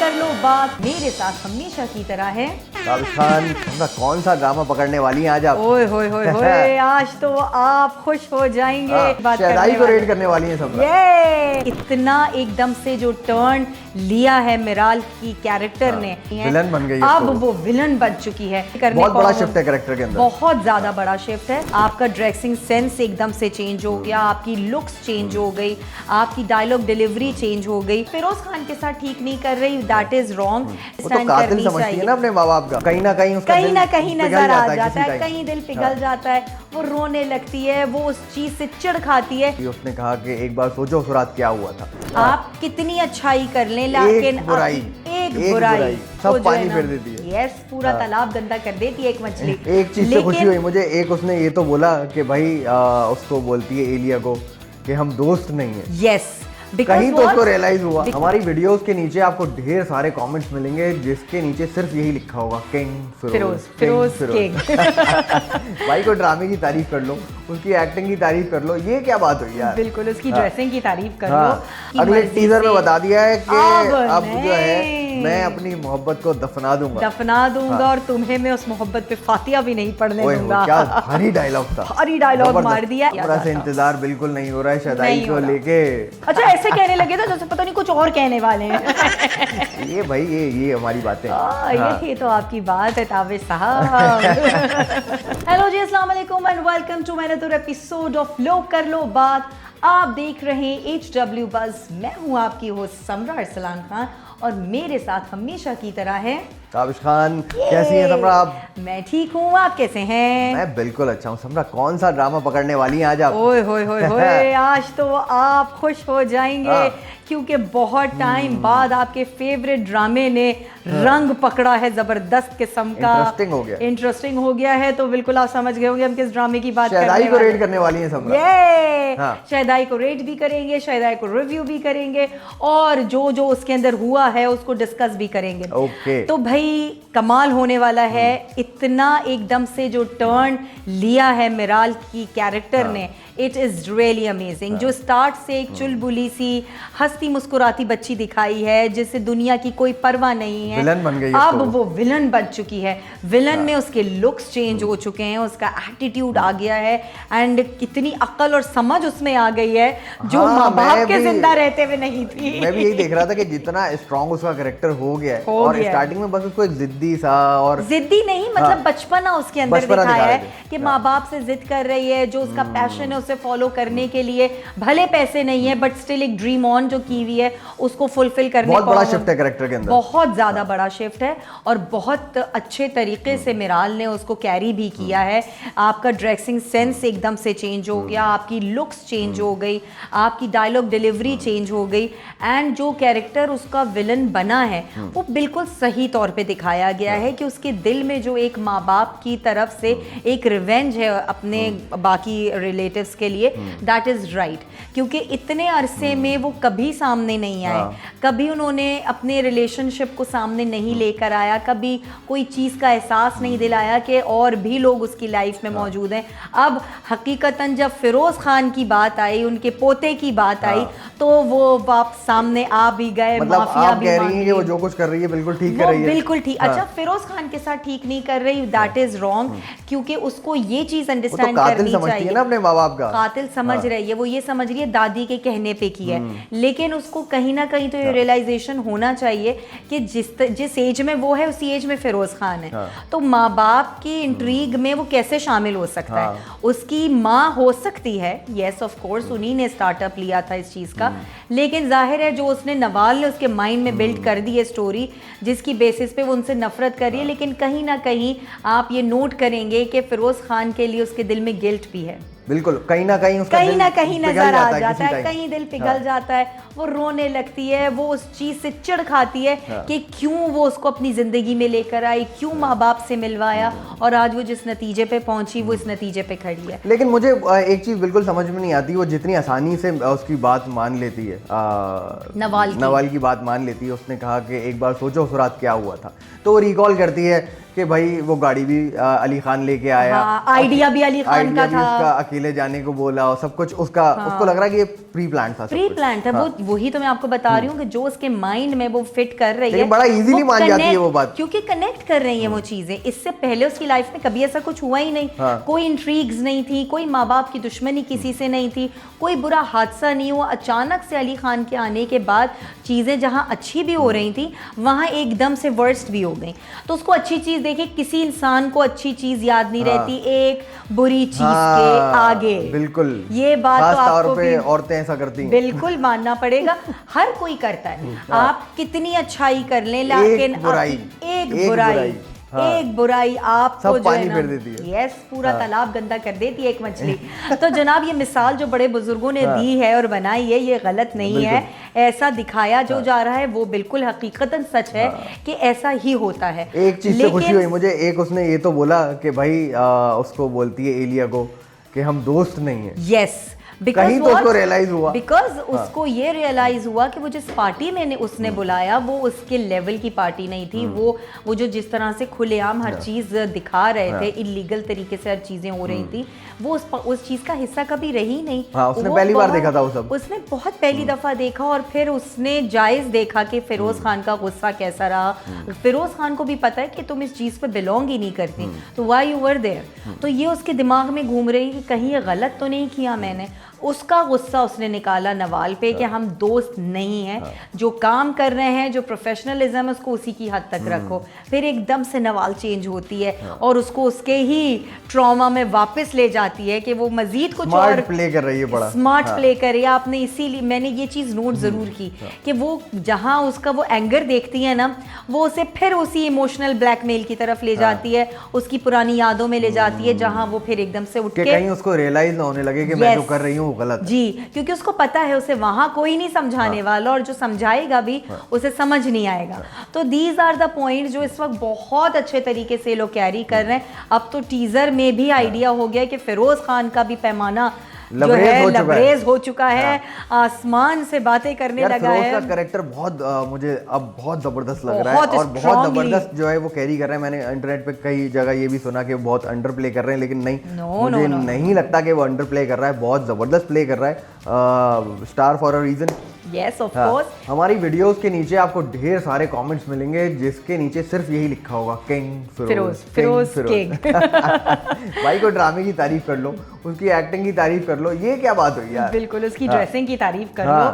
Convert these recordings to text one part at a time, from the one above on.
कर लो बात मेरे साथ हमेशा की तरह है। काबिश खान, अपना कौन सा ड्रामा पकड़ने वाली हैं आज आप? ओए होए होए होए, आज तो आप खुश हो जाएंगे। बात शहदाई करने को वाले। रेड करने वाली हैं सब। ये इतना एकदम से जो टर्न लिया है मिराल की कैरेक्टर ने, विलन बन गई है अब तो। वो विलन बन चुकी है। बहुत बड़ा शिफ्ट है कैरेक्टर के अंदर, बहुत ज्यादा बड़ा शिफ्ट है। आपका ड्रेसिंग सेंस एकदम से चेंज हो गया, आपकी लुक्स चेंज हो गई, आपकी डायलॉग डिलीवरी चेंज हो गई। फिरोज खान के साथ ठीक नहीं कर रही, दैट इज रॉन्ग। वो तो कातिल समझती है ना अपने माँ बाप का, कहीं ना कहीं उसका कहीं दिल ना कहीं पिघल नजर आ है जाता किसी है, टाइम। कहीं दिल पिघल जाता है, वो रोने लगती है, वो उस चीज से चिढ़ खाती है। उसने कहा कि एक बार सोचो उस रात क्या हुआ था। आप कितनी अच्छाई कर लें लेकिन एक बुराई, एक एक बुराई बुराई, वो सब जो है पानी ना, फेर देती है। यस, पूरा तालाब गंदा कर देती है एक मछली। एक चीज से खुशी हुई मुझे, एक उसने ये तो बोला कि भाई उसको बोलती है एलिया को कि हम दोस्त नहीं है। यस, कहीं तो उसको रियलाइज हुआ। हमारी वीडियोस के नीचे आपको ढेर सारे कमेंट्स मिलेंगे जिसके नीचे सिर्फ यही लिखा होगा, किंग फिरोज किंग। भाई को ड्रामे की तारीफ कर लो, उसकी एक्टिंग की तारीफ कर लो, ये क्या बात हुई यार। बिल्कुल, उसकी ड्रेसिंग की तारीफ कर हाँ। लो। अगले टीजर में बता दिया है कि अब जो नहीं। है मैं अपनी मोहब्बत को दफना दूंगा और तुम्हें मैं उस मोहब्बत पे फातिया भी नहीं पढ़ने ओए दूंगा। क्या भारी डायलॉग था, भारी डायलॉग मार दिया। पूरा से इंतजार बिल्कुल नहीं हो रहा है शहदाई नहीं को हो रहा। लेके। अच्छा, ऐसे कहने लगे तो जैसे पता नहीं कुछ और कहने वाले हैं। ये भाई ये हमारी बातें। ये तो आपकी बात है ताबिश साहब। हेलो जी, अस्सलाम वालेकुम and welcome to another episode of लोग कर लो बात। आप देख रहे हैं HW बज़। मैं हूं आपकी होस्ट समरा अरसलान खान और मेरे साथ हमेशा की तरह है काबिश खान। कैसी हैं समरा आप? मैं ठीक हूँ, आप कैसे हैं? मैं बिल्कुल अच्छा हूँ। समरा, कौन सा ड्रामा पकड़ने वाली हैं आज आप? ओए होए होए होए, आज तो आप खुश हो जाएंगे क्योंकि बहुत टाइम बाद आपके फेवरेट ड्रामे ने रंग पकड़ा है, जबरदस्त किस्म का। इंटरेस्टिंग हो गया है। तो बिल्कुल आप समझ गए होंगे हम किस ड्रामे की बात कर रहे हैं। शहदाई को रेड करने वाली हैं समरा। शहदाई को रेड भी करेंगे, शहदाई को रिव्यू भी करेंगे और जो जो उसके अंदर हुआ है उसको डिस्कस भी करेंगे। ओके। तो भाई कमाल होने वाला है। इतना एकदम से जो टर्न लिया है मिराल की कैरेक्टर ने, इट इज रियली अमेजिंग। जो स्टार्ट से एक चुलबुली सी हंसती मुस्कुराती बच्ची दिखाई है जिसे दुनिया की कोई परवाह नहीं है, विलन बन गई है अब तो। वो विलन बन चुकी है। विलन में उसके लुक्स चेंज हो चुके हैं, उसका एटीट्यूड आ गया है एंड कितनी अक्ल और समझ उसमें आ गई है जो माँ बाप के जिंदा रहते हुए नहीं थी। मैं भी यही देख रहा था कि जितना स्ट्रॉन्ग उसका कैरेक्टर हो गया है और स्टार्टिंग में बस उसको एक जिद्दी सा और जिद्दी नहीं, मतलब बचपना उसके अंदर दिखाया है कि माँ बाप से जिद कर रही है, जो उसका पैशन है उसे फॉलो करने के लिए भले पैसे नहीं है बट स्टिल एक ड्रीम ऑन जो की हुई है उसको फुलफिल करने। बहुत बड़ा शिफ्ट है कैरेक्टर के अंदर, बहुत ज्यादा बड़ा शिफ्ट है और बहुत अच्छे तरीके से मिराल ने उसको कैरी भी किया है। आपका ड्रेसिंग सेंस एकदम से चेंज हो गया, आपकी लुक्स चेंज हो गई, आपकी डायलॉग डिलीवरी चेंज हो गई एंड जो कैरेक्टर उसका विलन बना है वो बिल्कुल सही तौर पे दिखाया गया है कि उसके दिल में जो एक माँ बाप की तरफ से एक रिवेंज है अपने बाकी रिलेटिव्स के लिए, दैट इज राइट। क्योंकि इतने अरसे में वो कभी सामने नहीं आए, कभी उन्होंने अपने रिलेशनशिप को सामने नहीं लेकर आया, कभी कोई चीज़ का एहसास नहीं दिलाया कि और भी लोग उसकी लाइफ में मौजूद हैं। अब हकीकतन जब फिरोज खान की बात आई, उनके पोते की बात आई, तो वो बाप सामने आ भी गए, मतलब माफिया आप भी कह रही हैं कि वो जो कुछ कर रही है बिल्कुल ठीक कर रही है। बिल्कुल ठीक। अच्छा, फिरोज खान के साथ ठीक नहीं कर रही, दैट इज रॉन्ग। क्योंकि उसको ये चीज अंडरस्टैंड करनी चाहिए ना अपने माँ बाप का। कातिल समझ रही है, वो ये समझ रही है दादी के कहने पे की है, लेकिन उसको कहीं ना कहीं तो ये रियलाइजेशन होना चाहिए कि जिस एज में वो है उसी एज में फिरोज खान है, तो माँ बाप की इंट्रीग में वो कैसे शामिल हो सकता है। उसकी माँ हो सकती है, यस ऑफ कोर्स, उन्हीं ने स्टार्टअप लिया था इस चीज का, लेकिन जाहिर है जो उसने नवाल ने उसके माइंड में बिल्ड कर दी है स्टोरी जिसकी बेसिस पे वो उनसे नफरत कर रही है। लेकिन कहीं ना कहीं आप ये नोट करेंगे कि फिरोज खान के लिए उसके दिल में गिल्ट भी है। बिल्कुल, कहीं ना कहीं नजर आ जाता है, कहीं दिल पिघल जाता है, वो रोने लगती है, वो उस चीज से चिढ़ खाती है कि क्यों वो उसको अपनी जिंदगी में लेकर आई, क्यों माँ बाप से मिलवाया और आज वो जिस नतीजे पे पहुंची वो इस नतीजे पे खड़ी है। लेकिन मुझे एक चीज बिल्कुल समझ में नहीं आती, वो जितनी आसानी से उसकी बात मान लेती है, नवाल की बात मान लेती है। उसने कहा कि एक बार सोचो उस रात क्या हुआ था, तो वो रिकॉल करती है कि भाई वो गाड़ी भी अली खान लेके आया, हाँ, आइडिया भी अली खान आइडिया का भी था, उसका अकेले जाने को बोला और सब कुछ उसका, उसको लग रहा है कि ये प्री प्लान था, प्री प्लान था। वो वही तो मैं आपको बता रही हूँ कि जो उसके माइंड में वो फिट कर रही है, लेकिन बड़ा इजीली वो मान जाती है connect- वो बात, क्योंकि कनेक्ट कर रही है वो चीजें। इससे पहले उसकी लाइफ में कभी ऐसा कुछ हुआ ही नहीं, कोई इंट्रीग्स नहीं थी, कोई माँ बाप की दुश्मनी किसी से नहीं थी, कोई बुरा हादसा नहीं हुआ। अचानक से अली खान के आने के बाद चीजें जहाँ अच्छी भी हो रही थी वहाँ एकदम से वर्स्ट भी हो गई। तो उसको अच्छी चीज देखिए, किसी इंसान को अच्छी चीज याद नहीं रहती एक बुरी चीज के आगे। बिल्कुल, ये बात तो खास तौर आपको पे भी औरतें ऐसा करती हैं। बिल्कुल मानना पड़ेगा, हर कोई करता है। आप कितनी अच्छाई कर लें लेकिन एक बुराई, एक बुराई आपको सब जो है पानी ना, फेर देती है। यस, पूरा तालाब गंदा कर देती है एक मछली। तो जनाब ये मिसाल जो बड़े बुजुर्गों ने दी है और बनाई है, ये गलत नहीं है। ऐसा दिखाया जो जा रहा है वो बिल्कुल हकीकतन सच है कि ऐसा ही होता है। एक चीज से खुशी हुई मुझे, एक उसने ये तो बोला कि भाई उसको बोलती है एलिया को कि हम दोस्त नहीं है। यस, कहीं तो उसको रियलाइज हुआ, बिकॉज उसको ये रियलाइज हुआ कि वो जिस पार्टी में उसने बुलाया वो उसके लेवल की पार्टी नहीं थी। वो जो जिस तरह से खुलेआम हर चीज दिखा रहे थे, इलीगल तरीके से हर चीजें हो रही थी, वो उस चीज का हिस्सा कभी रही नहीं। उसने पहली बार देखा था वो सब, उसने बहुत पहली दफा देखा और फिर उसने जायज देखा कि फिरोज खान का गुस्सा कैसा रहा। फिरोज खान को भी पता है कि तुम इस चीज पे बिलोंग ही नहीं करती, तो व्हाई यू वर देयर। तो ये उसके दिमाग में घूम रही कि कहीं ये गलत तो नहीं किया मैंने। उसका गुस्सा उसने निकाला नवाल पे कि हम दोस्त नहीं हैं, जो काम कर रहे हैं, जो प्रोफेशनलिज्म है उसको उसी की हद तक रखो। फिर एकदम से नवाल चेंज होती है और उसको उसके ही ट्रॉमा में वापस ले जाती है कि वो मजीद कुछ और प्ले कर रही है, बड़ा स्मार्ट प्ले कर रही है। आपने इसीलिए मैंने ये चीज़ नोट ज़रूर की कि वो जहाँ उसका वो एंगर देखती है ना, वो उसे फिर उसी इमोशनल ब्लैकमेल की तरफ ले जाती है, उसकी पुरानी यादों में ले जाती है, जहाँ वो फिर एकदम से उठ के कहीं उसको रियलाइज ना होने लगे कि मैं जो कर रही हूँ गलत जी, क्योंकि उसको पता है उसे वहां कोई नहीं समझाने वाला और जो समझाएगा भी उसे समझ नहीं आएगा। तो दीज आर द पॉइंट जो इस वक्त बहुत अच्छे तरीके से लोग कैरी कर रहे हैं। अब तो टीजर में भी आइडिया हो गया कि फिरोज खान का भी पैमाना जो है लबरेज हो चुका है, आसमान से बातें करने लगा है। फिरोज का कैरेक्टर बहुत मुझे अब बहुत जबरदस्त लग रहा है और बहुत जबरदस्त जो है वो कैरी कर रहे हैं। मैंने इंटरनेट पे कई जगह ये भी सुना कि वो बहुत अंडर प्ले कर रहे हैं, लेकिन नहीं, मुझे नहीं लगता कि वो अंडर प्ले कर रहा है, बहुत जबरदस्त प्ले कर रहा है। Star for a reason. Yes, of course. हमारी वीडियोस के नीचे आपको ढेर सारे कमेंट्स मिलेंगे जिसके नीचे सिर्फ यही लिखा होगा, किंग फिरोज किंग। भाई को ड्रामे की तारीफ कर लो, उसकी एक्टिंग की तारीफ कर लो, ये क्या बात हुई यार। बिल्कुल, उसकी ड्रेसिंग की तारीफ कर लो।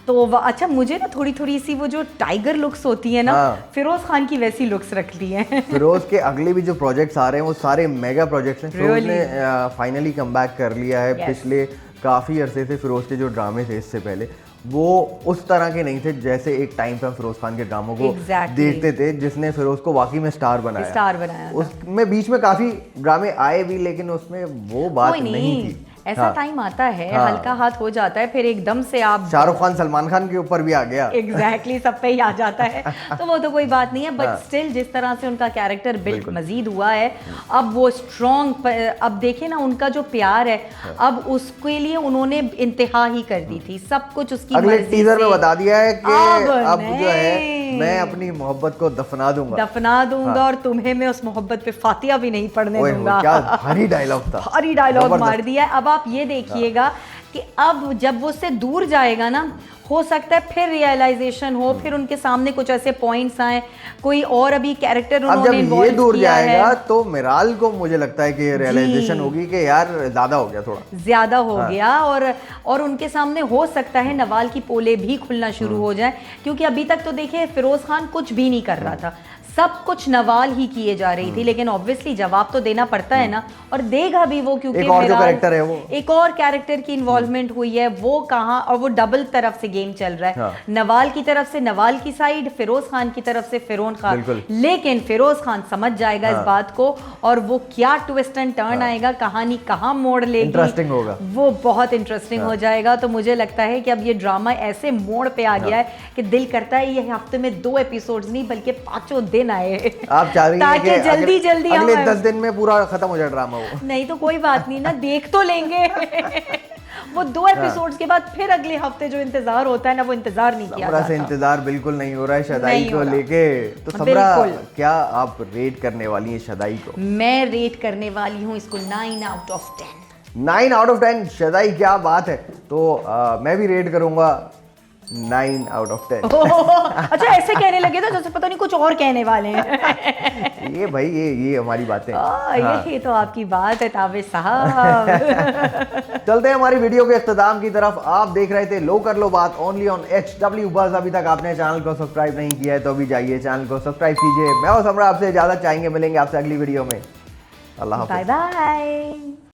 तो अच्छा, मुझे ना थोड़ी सी वो जो टाइगर लुक्स होती है ना, फिरोज खान की वैसी लुक्स रख ली है। फिरोज के अगले भी जो प्रोजेक्ट्स आ रहे हैं वो सारे मेगा प्रोजेक्ट्स हैं। फिरोज ने फाइनली कम बैक कर लिया है। पिछले काफ़ी अरसे से फिरोज के जो ड्रामे थे इससे पहले वो उस तरह के नहीं थे जैसे एक टाइम पे हम फिरोज खान के ड्रामों को देखते थे, जिसने फिरोज को वाकई में स्टार बनाया। उसमें बीच में काफ़ी ड्रामे आए भी, लेकिन उसमें वो बात नहीं थी। ऐसा टाइम आता है, हल्का हाथ हो जाता है, फिर एकदम से आप शाहरुख खान सलमान खान के ऊपर भी आ गया। एग्जैक्टली, सब पे ही आ जाता है। तो वो तो कोई बात नहीं है, बट स्टिल जिस तरह से उनका कैरेक्टर बिल्ड मजीद हुआ है, अब वो स्ट्रॉन्ग, अब देखे ना उनका जो प्यार है, अब उसके लिए उन्होंने इंतहा ही कर दी थी, सब कुछ उसकी अगले टीजर में बता दिया है कि अब जो है मैं अपनी मोहब्बत को दफना दूंगा और तुम्हें मैं उस मोहब्बत पे फातिहा भी नहीं पढ़ने दूंगा। क्या भारी डायलॉग था, भारी डायलॉग मार दिया है। अब आप ये देखिएगा कि अब जब वो उससे दूर जाएगा ना, हो सकता है फिर रियलाइजेशन हो, फिर उनके सामने कुछ ऐसे पॉइंट्स आए, कोई और अभी कैरेक्टर उन्होंने इन्वॉल्व किया है। जब ये दूर जाएगा तो मिराल को मुझे लगता है कि रियलाइजेशन होगी कि यार ज्यादा हो गया, थोड़ा ज्यादा हो गया, और उनके सामने हो सकता है नवाल की पोले भी खुलना शुरू हो जाए, क्योंकि अभी तक तो देखिए फिरोज खान कुछ भी नहीं कर रहा था, सब कुछ नवाल ही किए जा रही थी, लेकिन ऑब्वियसली जवाब तो देना पड़ता है ना, और देगा भी वो, क्योंकि एक और जो कैरेक्टर है वो, एक और कैरेक्टर की इन्वॉल्वमेंट हुई है, वो कहाँ, और वो डबल तरफ से गेम चल रहा है। नवाल की तरफ से नवाल की साइड, फिरोज खान की तरफ से फिरोन खान, लेकिन फिरोज खान समझ जाएगा इस बात को, और वो क्या ट्विस्ट एंड टर्न आएगा, कहानी कहाँ मोड़ लेगी, इंटरेस्टिंग होगा, वो बहुत इंटरेस्टिंग हो जाएगा। तो मुझे लगता है कि अब ये ड्रामा ऐसे मोड़ पे आ गया है कि दिल करता है ये हफ्ते में 2 एपिसोड्स नहीं बल्कि 5 दिन आए, आप चाह रही हैं कि जल्दी अगले 10 दिन में पूरा खत्म हो जाए ड्रामा वो। नहीं तो कोई बात नहीं ना, देख तो लेंगे। वो 2 एपिसोड्स के बाद फिर अगले हफ्ते जो इंतजार होता है ना, वो इंतजार नहीं किया समरा से जाता। इंतजार बिल्कुल नहीं हो रहा है शदाई नहीं को हो रहा। लेके। तो समरा, बिल्कुल। क्या आप रेट करने वाली हैं शदाई को? मैं रेट करने वाली हूँ इसको 9 out of 10। 9 out of 10। Shaddai क्या बात है। तो मैं भी रेट करूंगा 9 आउट ऑफ 10। अच्छा, ऐसे कहने लगे तो जैसे पता नहीं कुछ और कहने वाले हैं। ये भाई ये हमारी बातें। यही तो आपकी बात है ताबिश साहब। चलते हैं हमारी वीडियो के इख्तिताम की तरफ। आप देख रहे थे लो कर लो बात ओनली ऑन HW बज़। अभी तक आपने चैनल को सब्सक्राइब नहीं किया है तो अभी जाइए चैनल को सब्सक्राइब कीजिए। मैं और समरा आपसे इजाजत चाहेंगे, मिलेंगे आपसे अगली वीडियो में। अल्लाह हाफ़िज़। Bye bye.